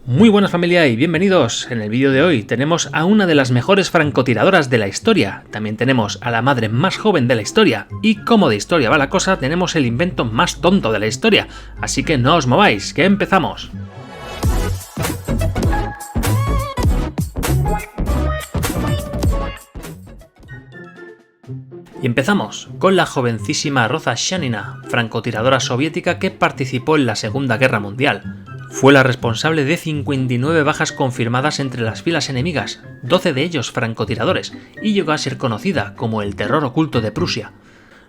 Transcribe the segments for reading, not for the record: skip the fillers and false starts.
Muy buenas familia y bienvenidos. En el vídeo de hoy tenemos a una de las mejores francotiradoras de la historia, también tenemos a la madre más joven de la historia y como de historia va la cosa tenemos el invento más tonto de la historia, así que no os mováis, que empezamos. Y empezamos con la jovencísima Roza Shanina, francotiradora soviética que participó en la Segunda Guerra Mundial. Fue la responsable de 59 bajas confirmadas entre las filas enemigas, 12 de ellos francotiradores, y llegó a ser conocida como el terror oculto de Prusia.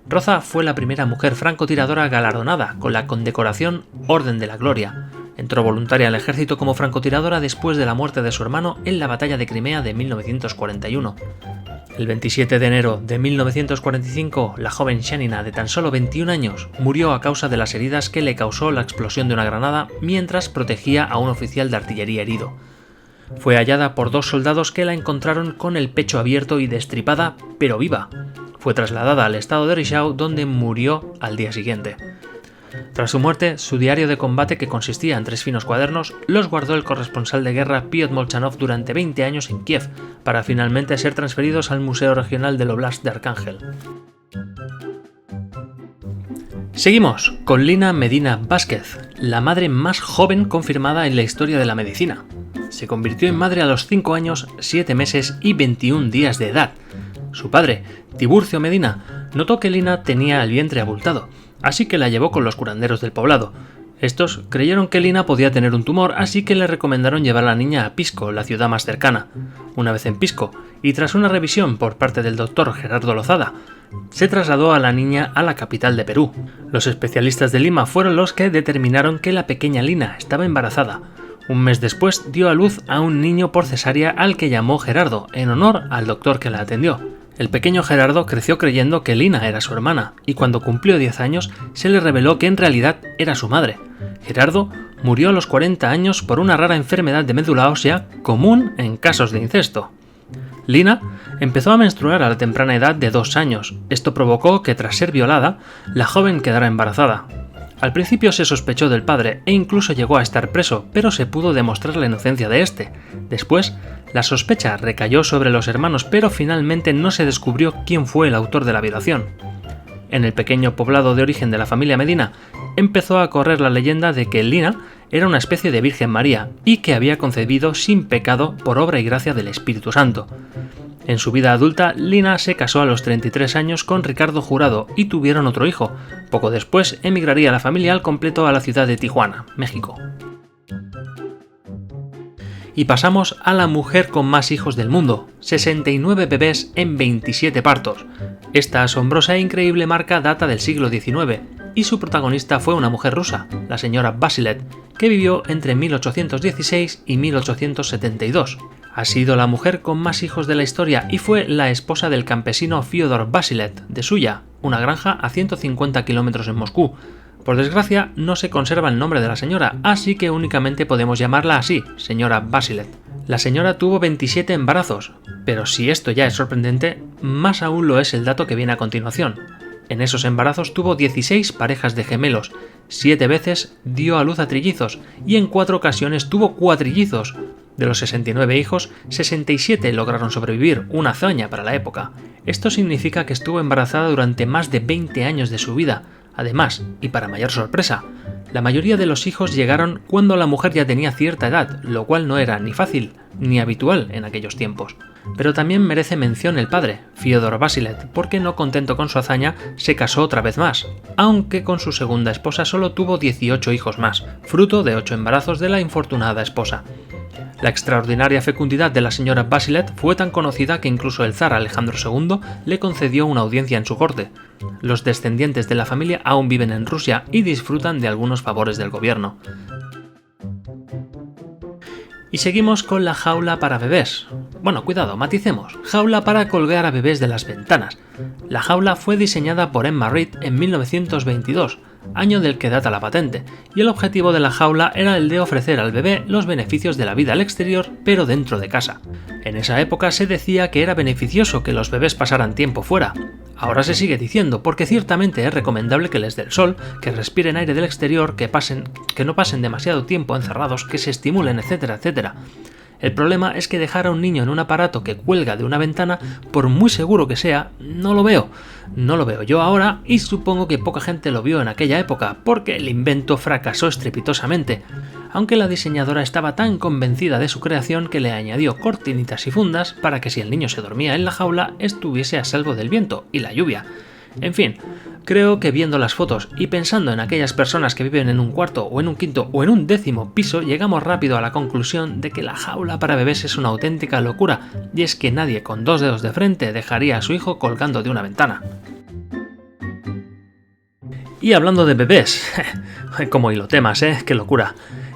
Roza fue la primera mujer francotiradora galardonada con la condecoración Orden de la Gloria. Entró voluntaria al ejército como francotiradora después de la muerte de su hermano en la batalla de Crimea de 1941. El 27 de enero de 1945, la joven Shanina, de tan solo 21 años, murió a causa de las heridas que le causó la explosión de una granada mientras protegía a un oficial de artillería herido. Fue hallada por dos soldados que la encontraron con el pecho abierto y destripada, pero viva. Fue trasladada al estado de Richau, donde murió al día siguiente. Tras su muerte, su diario de combate, que consistía en 3 finos cuadernos, los guardó el corresponsal de guerra Piotr Molchanov durante 20 años en Kiev, para finalmente ser transferidos al Museo Regional del Oblast de Arcángel. Seguimos con Lina Medina Vázquez, la madre más joven confirmada en la historia de la medicina. Se convirtió en madre a los 5 años, 7 meses y 21 días de edad. Su padre, Tiburcio Medina, notó que Lina tenía el vientre abultado, así que la llevó con los curanderos del poblado. Estos creyeron que Lina podía tener un tumor, así que le recomendaron llevar a la niña a Pisco, la ciudad más cercana. Una vez en Pisco, y tras una revisión por parte del doctor Gerardo Lozada, se trasladó a la niña a la capital de Perú. Los especialistas de Lima fueron los que determinaron que la pequeña Lina estaba embarazada. Un mes después dio a luz a un niño por cesárea al que llamó Gerardo, en honor al doctor que la atendió. El pequeño Gerardo creció creyendo que Lina era su hermana, y cuando cumplió 10 años se le reveló que en realidad era su madre. Gerardo murió a los 40 años por una rara enfermedad de médula ósea común en casos de incesto. Lina empezó a menstruar a la temprana edad de 2 años. Esto provocó que, tras ser violada, la joven quedara embarazada. Al principio se sospechó del padre e incluso llegó a estar preso, pero se pudo demostrar la inocencia de este. Después, la sospecha recayó sobre los hermanos, pero finalmente no se descubrió quién fue el autor de la violación. En el pequeño poblado de origen de la familia Medina, empezó a correr la leyenda de que Lina era una especie de Virgen María y que había concebido sin pecado por obra y gracia del Espíritu Santo. En su vida adulta, Lina se casó a los 33 años con Ricardo Jurado y tuvieron otro hijo. Poco después emigraría la familia al completo a la ciudad de Tijuana, México. Y pasamos a la mujer con más hijos del mundo, 69 bebés en 27 partos. Esta asombrosa e increíble marca data del siglo XIX y su protagonista fue una mujer rusa, la señora Vasilet, que vivió entre 1816 y 1872. Ha sido la mujer con más hijos de la historia y fue la esposa del campesino Fyodor Vasilet de Suya, una granja a 150 kilómetros en Moscú. Por desgracia, no se conserva el nombre de la señora, así que únicamente podemos llamarla así, señora Vasilet. La señora tuvo 27 embarazos, pero si esto ya es sorprendente, más aún lo es el dato que viene a continuación. En esos embarazos tuvo 16 parejas de gemelos, 7 veces dio a luz a trillizos y en 4 ocasiones tuvo cuatrillizos. De los 69 hijos, 67 lograron sobrevivir, una hazaña para la época. Esto significa que estuvo embarazada durante más de 20 años de su vida. Además, y para mayor sorpresa, la mayoría de los hijos llegaron cuando la mujer ya tenía cierta edad, lo cual no era ni fácil ni habitual en aquellos tiempos. Pero también merece mención el padre, Fyodor Vasilet, porque no contento con su hazaña, se casó otra vez más, aunque con su segunda esposa solo tuvo 18 hijos más, fruto de 8 embarazos de la infortunada esposa. La extraordinaria fecundidad de la señora Vasilet fue tan conocida que incluso el zar Alejandro II le concedió una audiencia en su corte. Los descendientes de la familia aún viven en Rusia y disfrutan de algunos favores del gobierno. Y seguimos con la jaula para bebés. Bueno, cuidado, maticemos. Jaula para colgar a bebés de las ventanas. La jaula fue diseñada por Emma Reed en 1922. año del que data la patente, y el objetivo de la jaula era el de ofrecer al bebé los beneficios de la vida al exterior, pero dentro de casa. En esa época se decía que era beneficioso que los bebés pasaran tiempo fuera. Ahora se sigue diciendo, porque ciertamente es recomendable que les dé el sol, que respiren aire del exterior, que no pasen demasiado tiempo encerrados, que se estimulen, etcétera, etcétera. El problema es que dejar a un niño en un aparato que cuelga de una ventana, por muy seguro que sea, no lo veo. No lo veo yo ahora y supongo que poca gente lo vio en aquella época, porque el invento fracasó estrepitosamente, aunque la diseñadora estaba tan convencida de su creación que le añadió cortinitas y fundas para que si el niño se dormía en la jaula estuviese a salvo del viento y la lluvia. En fin, creo que viendo las fotos y pensando en aquellas personas que viven en un cuarto o en un quinto o en un 10º piso, llegamos rápido a la conclusión de que la jaula para bebés es una auténtica locura, y es que nadie con 2 dedos de frente dejaría a su hijo colgando de una ventana. Y hablando de bebés, como hilotemas, qué locura.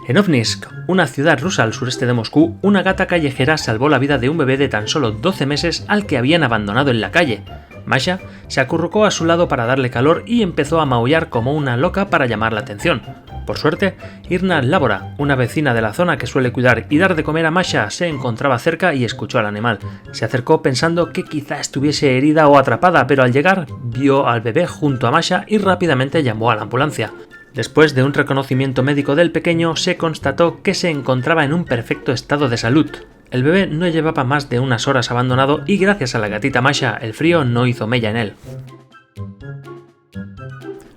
En Ovninsk, una ciudad rusa al sureste de Moscú, una gata callejera salvó la vida de un bebé de tan solo 12 meses al que habían abandonado en la calle. Masha se acurrucó a su lado para darle calor y empezó a maullar como una loca para llamar la atención. Por suerte, Irna Labora, una vecina de la zona que suele cuidar y dar de comer a Masha, se encontraba cerca y escuchó al animal. Se acercó pensando que quizá estuviese herida o atrapada, pero al llegar vio al bebé junto a Masha y rápidamente llamó a la ambulancia. Después de un reconocimiento médico del pequeño, se constató que se encontraba en un perfecto estado de salud. El bebé no llevaba más de unas horas abandonado y gracias a la gatita Masha, el frío no hizo mella en él.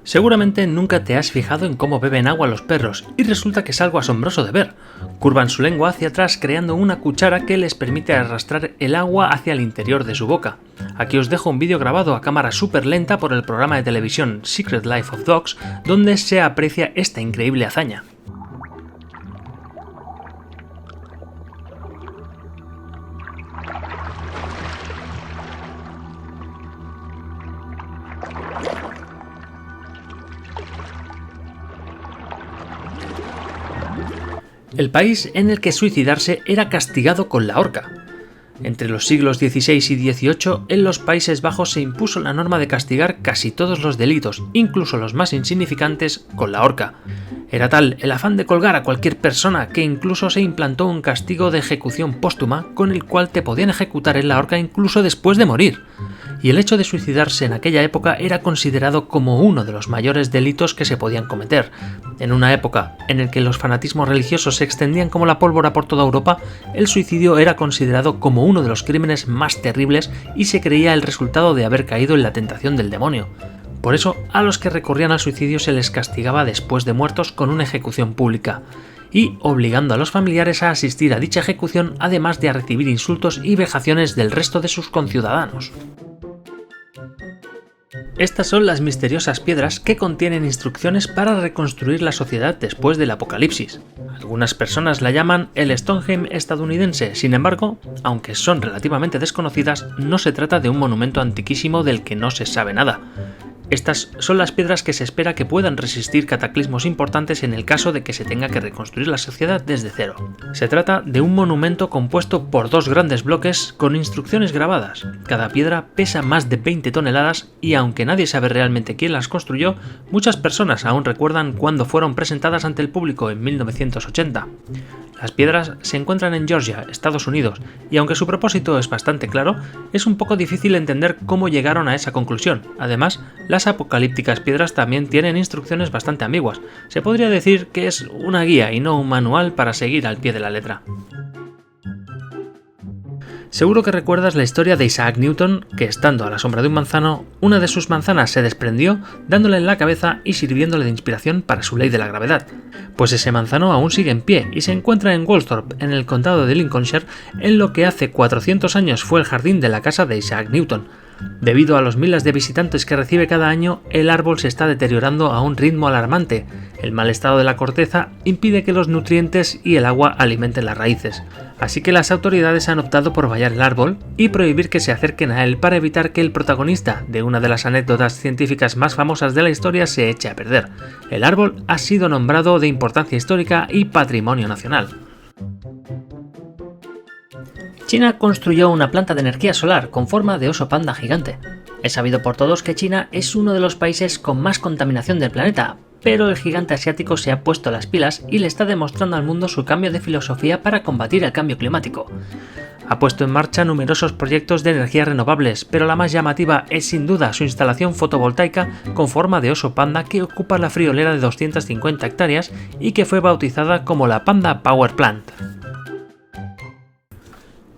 Seguramente nunca te has fijado en cómo beben agua los perros, y resulta que es algo asombroso de ver. Curvan su lengua hacia atrás creando una cuchara que les permite arrastrar el agua hacia el interior de su boca. Aquí os dejo un vídeo grabado a cámara súper lenta por el programa de televisión Secret Life of Dogs, donde se aprecia esta increíble hazaña. El país en el que suicidarse era castigado con la horca. Entre los siglos XVI y XVIII, en los Países Bajos se impuso la norma de castigar casi todos los delitos, incluso los más insignificantes, con la horca. Era tal el afán de colgar a cualquier persona que incluso se implantó un castigo de ejecución póstuma con el cual te podían ejecutar en la horca incluso después de morir. Y el hecho de suicidarse en aquella época era considerado como uno de los mayores delitos que se podían cometer. En una época en la que los fanatismos religiosos se extendían como la pólvora por toda Europa, el suicidio era considerado como uno de los crímenes más terribles y se creía el resultado de haber caído en la tentación del demonio. Por eso, a los que recurrían al suicidio se les castigaba después de muertos con una ejecución pública, y obligando a los familiares a asistir a dicha ejecución, además de a recibir insultos y vejaciones del resto de sus conciudadanos. Estas son las misteriosas piedras que contienen instrucciones para reconstruir la sociedad después del apocalipsis. Algunas personas la llaman el Stonehenge estadounidense, sin embargo, aunque son relativamente desconocidas, no se trata de un monumento antiquísimo del que no se sabe nada. Estas son las piedras que se espera que puedan resistir cataclismos importantes en el caso de que se tenga que reconstruir la sociedad desde cero. Se trata de un monumento compuesto por 2 grandes bloques con instrucciones grabadas. Cada piedra pesa más de 20 toneladas y aunque nadie sabe realmente quién las construyó, muchas personas aún recuerdan cuándo fueron presentadas ante el público en 1980. Las piedras se encuentran en Georgia, Estados Unidos, y aunque su propósito es bastante claro, es un poco difícil entender cómo llegaron a esa conclusión. Además, las apocalípticas piedras también tienen instrucciones bastante ambiguas. Se podría decir que es una guía y no un manual para seguir al pie de la letra. Seguro que recuerdas la historia de Isaac Newton, que estando a la sombra de un manzano, una de sus manzanas se desprendió, dándole en la cabeza y sirviéndole de inspiración para su ley de la gravedad. Pues ese manzano aún sigue en pie y se encuentra en Woolsthorpe, en el condado de Lincolnshire, en lo que hace 400 años fue el jardín de la casa de Isaac Newton. Debido a los miles de visitantes que recibe cada año, el árbol se está deteriorando a un ritmo alarmante. El mal estado de la corteza impide que los nutrientes y el agua alimenten las raíces. Así que las autoridades han optado por vallar el árbol y prohibir que se acerquen a él para evitar que el protagonista de una de las anécdotas científicas más famosas de la historia se eche a perder. El árbol ha sido nombrado de importancia histórica y patrimonio nacional. China construyó una planta de energía solar con forma de oso panda gigante. Es sabido por todos que China es uno de los países con más contaminación del planeta, pero el gigante asiático se ha puesto las pilas y le está demostrando al mundo su cambio de filosofía para combatir el cambio climático. Ha puesto en marcha numerosos proyectos de energías renovables, pero la más llamativa es sin duda su instalación fotovoltaica con forma de oso panda que ocupa la friolera de 250 hectáreas y que fue bautizada como la Panda Power Plant.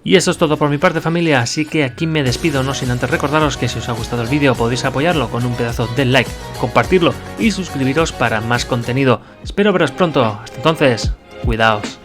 Y eso es todo por mi parte, familia, así que aquí me despido, no sin antes recordaros que si os ha gustado el vídeo podéis apoyarlo con un pedazo de like, compartirlo y suscribiros para más contenido. Espero veros pronto, hasta entonces, cuidaos.